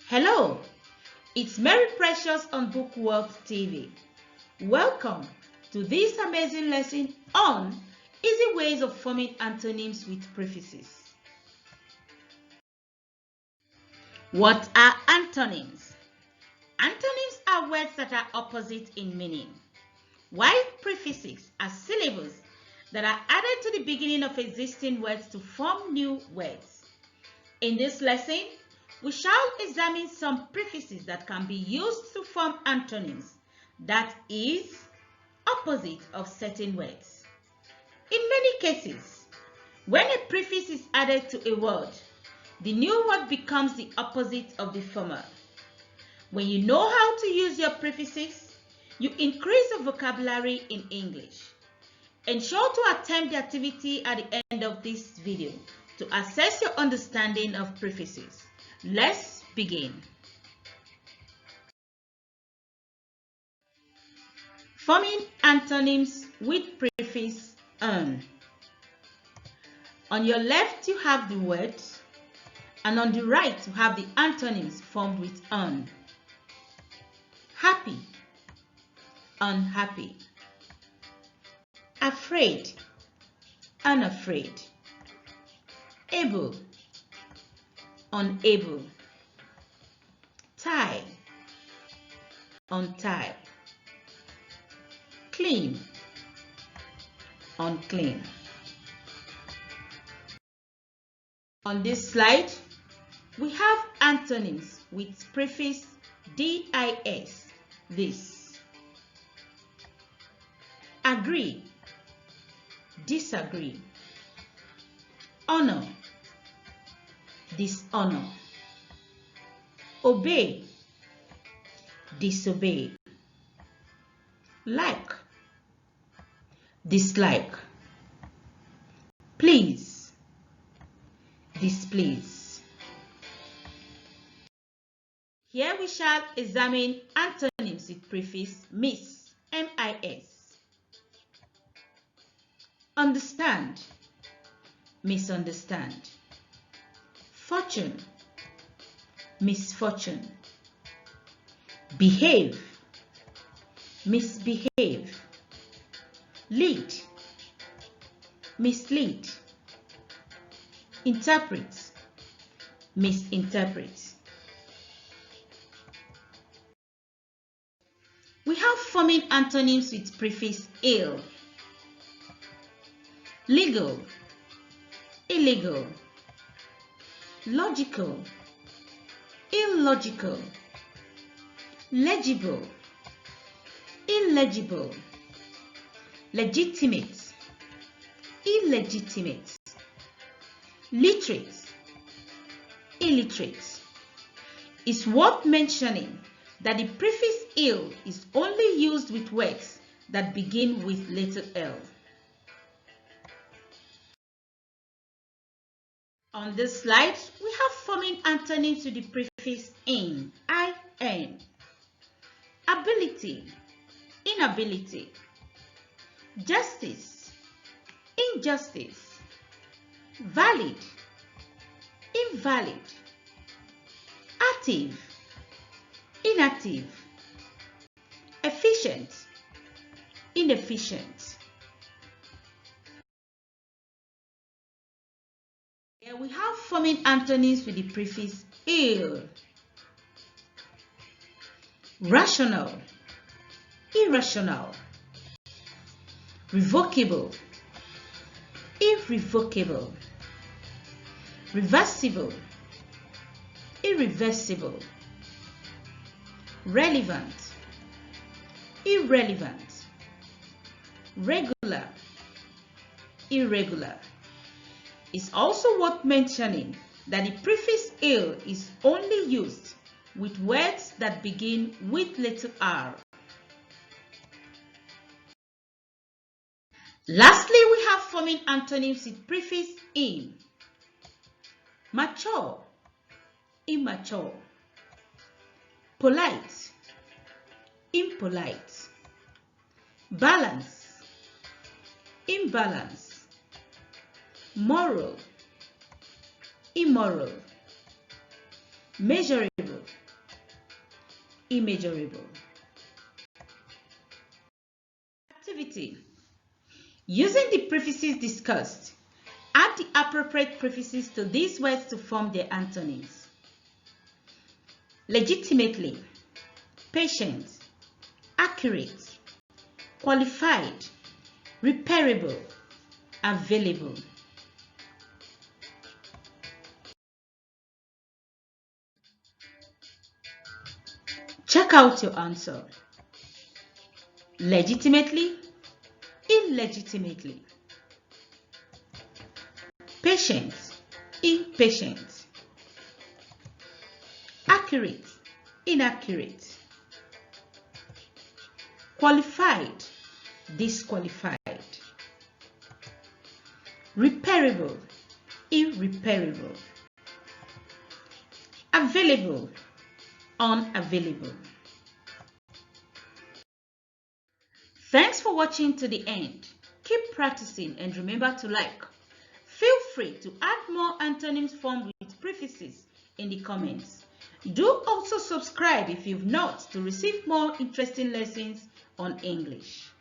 Hello, it's Mary Precious on Book World TV. Welcome to this amazing lesson on easy ways of forming antonyms with prefixes. What are antonyms? Antonyms are words that are opposite in meaning, while prefixes are syllables that are added to the beginning of existing words to form new words. In this lesson, we shall examine some prefixes that can be used to form antonyms, that is, opposite of certain words. In many cases, when a prefix is added to a word, the new word becomes the opposite of the former. When you know how to use your prefixes, you increase the vocabulary in English. Ensure to attempt the activity at the end of this video to assess your understanding of prefixes. Let's begin. Forming antonyms with prefix "an". On your left you have the word, and on the right you have the antonyms formed with "an". Happy, unhappy. Afraid, unafraid. Able, unable. Tie, untie. Clean, unclean. On this slide, we have antonyms with prefix dis, this. Agree, disagree. Honor, dishonor. Obey, disobey. Like, dislike. Please, displease. Here we shall examine antonyms with prefix mis, mis. Understand, misunderstand. Fortune, misfortune. Behave, misbehave. Lead, mislead. Interpret, misinterpret. We have forming antonyms with prefix ill. Legal, illegal. Logical, illogical. Legible, illegible. Legitimate, illegitimate. Literate, illiterate. It's worth mentioning that the prefix ill is only used with words that begin with letter L. On this slide, we have forming antonyms to the prefix in, in. Ability, inability. Justice, injustice. Valid, invalid. Active, inactive. Efficient, inefficient. Here we have forming antonyms with the prefix ill. Rational, irrational. Revocable, irrevocable. Reversible, irreversible. Relevant, irrelevant. Regular, irregular. It's also worth mentioning that the prefix ill is only used with words that begin with letter R. Lastly, we have forming antonyms with prefix in. Mature, immature. Polite, impolite. Balance, imbalance. Moral, immoral. Measurable, immeasurable. Activity. Using the prefixes discussed, add the appropriate prefixes to these words to form their antonyms. Legitimately, patient, accurate, qualified, repairable, available. Check out your answer. Legitimately, illegitimately. Patient, impatient. Accurate, inaccurate. Qualified, disqualified. Repairable, irreparable. Available, unavailable. Thanks for watching to the end. Keep practicing and remember to like. Feel free to add more antonyms formed with prefixes in the comments. Do also subscribe if you've not to receive more interesting lessons on English.